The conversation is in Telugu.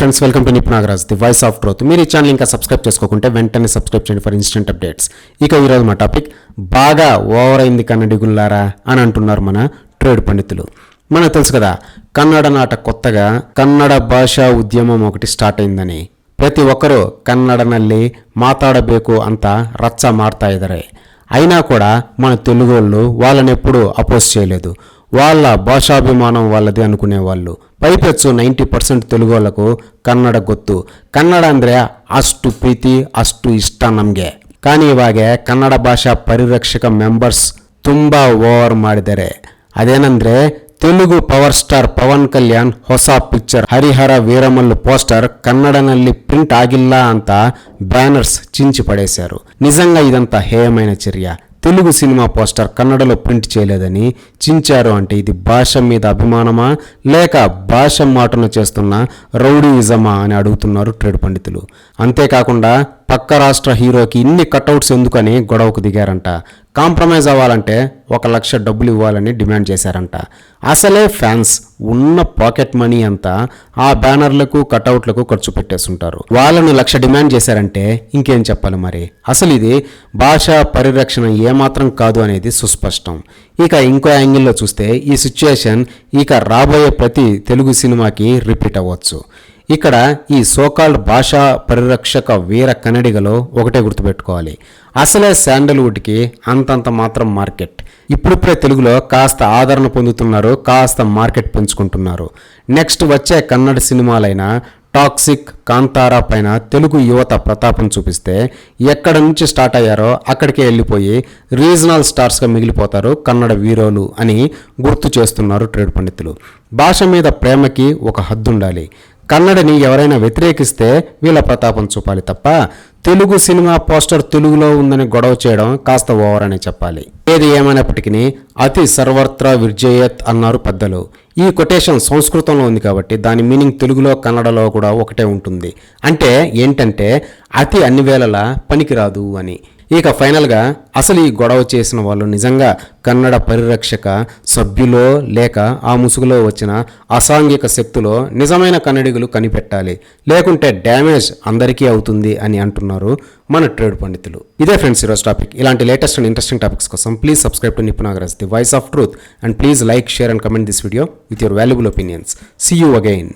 హాయ్ ఫ్రెండ్స్, వెల్కమ్ టు నిపుణాగరాజ్ ది వాయిస్ ఆఫ్ ట్రూత్. మీరు ఈ ఛానల్ ఇంకా సబ్స్క్రైబ్ చేసుకోకుంటే వెంటనే సబ్స్క్రైబ్ చేయండి ఫర్ ఇన్స్టెంట్ అప్డేట్స్. ఇక ఈరోజు మా టాపిక్ బాగా ఓవర్ అయింది కన్నడిగుల్లారా అని అంటున్నారు మన ట్రేడ్ పండితులు. మనకు తెలుసు కదా, కన్నడ నాట కొత్తగా కన్నడ భాషా ఉద్యమం ఒకటి స్టార్ట్ అయిందని. ప్రతి ఒక్కరూ ಕನ್ನಡನಲ್ಲಿ ಮಾತಾಡಬೇಕು ಅಂತ ರಚ್ಚ ಮಾಡ್ತಾ ಇದ್ದಾರೆ. అయినా కూడా మన తెలుగు వాళ్ళు వాళ్ళని ఎప్పుడూ అపోజ్ చేయలేదు. వాళ్ళ భాషాభిమానం వాళ్ళది అనుకునేవాళ్ళు. ಪೈಪೆಚ್ಚು 90% తెలుగు వాళ్ళకు ಕನ್ನಡ ಗೊತ್ತು. ಕನ್ನಡ ಅಂದರೆ ಅಷ್ಟು ಪ್ರೀತಿ, ಅಷ್ಟು ಇಷ್ಟ ನಮಗೆ. కానీ ಇವಾಗ ಕನ್ನಡ ಭಾಷಾ ಪರಿರಕ್ಷಕ ಮೆಂಬರ್ಸ್ ತುಂಬ ಓವರ್ ಮಾಡಿದ್ದಾರೆ. ಅದೇನಂದ್ರೆ తెలుగు పవర్ స్టార్ పవన్ కళ్యాణ్ ಹೊಸ ಪಿಕ್ಚರ್ ಹರಿಹರ ವೀರಮಲ್ಲು పోస్టర్ కన్నడನಲ್ಲಿ ప్రింట్ ಆಗಿಲ್ಲ ಅಂತ బ్యానర్స్ చించి పడేశారు. నిజంగా ఇదంతా హేయమైన చర్య. తెలుగు సినిమా పోస్టర్ కన్నడలో ప్రింట్ చేయలేదని చించారు అంటే ఇది భాష మీద అభిమానమా లేక భాష మాటను చేస్తున్న రౌడీయిజమా అని అడుగుతున్నారు ట్రేడ్ పండితులు. అంతేకాకుండా పక్క రాష్ట్ర హీరోకి ఇన్ని కట్అవుట్స్ ఎందుకని గొడవకు దిగారంట. కాంప్రమైజ్ అవ్వాలంటే 1 లక్ష డబ్బులు ఇవ్వాలని డిమాండ్ చేశారంట. అసలే ఫ్యాన్స్ ఉన్న పాకెట్ మనీ అంతా ఆ బ్యానర్లకు కట్అవుట్లకు ఖర్చు పెట్టేస్తుంటారు. వాళ్ళను 1 లక్ష డిమాండ్ చేశారంటే ఇంకేం చెప్పాలి మరి. అసలు ఇది భాషా పరిరక్షణ ఏమాత్రం కాదు అనేది సుస్పష్టం. ఇక ఇంకో యాంగిల్లో చూస్తే ఈ సిచ్యుయేషన్ ఇక రాబోయే ప్రతి తెలుగు సినిమాకి రిపీట్ అవ్వచ్చు. ఇక్కడ ఈ సోకాల్డ్ భాషా పరిరక్షక వీర కన్నడిగలో ఒకటే గుర్తుపెట్టుకోవాలి, అసలే శాండల్వుడ్కి అంతంత మాత్రం మార్కెట్. ఇప్పుడిప్పుడే తెలుగులో కాస్త ఆదరణ పొందుతున్నారు, కాస్త మార్కెట్ పెంచుకుంటున్నారు. నెక్స్ట్ వచ్చే కన్నడ సినిమాలైన టాక్సిక్, కాంతారా పైన తెలుగు యువత ప్రతాపం చూపిస్తే ఎక్కడ నుంచి స్టార్ట్ అయ్యారో అక్కడికే వెళ్ళిపోయి రీజనల్ స్టార్స్గా మిగిలిపోతారు కన్నడ వీరోలు అని గుర్తు చేస్తున్నారు ట్రేడ్ పండితులు. భాష మీద ప్రేమకి ఒక హద్దు ఉండాలి. కన్నడని ఎవరైనా వ్యతిరేకిస్తే వీళ్ళ ప్రతాపం చూపాలి తప్ప తెలుగు సినిమా పోస్టర్ తెలుగులో ఉందని గొడవ చేయడం కాస్త ఓవర్ అనే చెప్పాలి. ఏది ఏమైనప్పటికీ అతి సర్వత్రా విర్జయత్ అన్నారు పెద్దలు. ఈ కొటేషన్ సంస్కృతంలో ఉంది కాబట్టి దాని మీనింగ్ తెలుగులో కన్నడలో కూడా ఒకటే ఉంటుంది. అంటే ఏంటంటే అతి అన్ని వేళలా పనికిరాదు అని. ఇక ఫైనల్గా అసలు ఈ గొడవ చేసిన వాళ్ళు నిజంగా కన్నడ పరిరక్షక సభ్యులో లేక ఆ ముసుగులో వచ్చిన అసాంఘిక శక్తులో నిజమైన కన్నడిగులు కనిపెట్టాలి, లేకుంటే డ్యామేజ్ అందరికీ అవుతుంది అని అంటున్నారు మన ట్రేడ్ పండితులు. ఇదే ఫ్రెండ్స్ ఈరోజు టాపిక్. ఇలాంటి లేటెస్ట్ అండ్ ఇంట్రెస్టింగ్ టాపిక్స్ కోసం ప్లీజ్ సబ్స్క్రైబ్ టు నిపుణాగరాజ్ the voice of truth and please like, share and comment this video with your valuable opinions. See you again.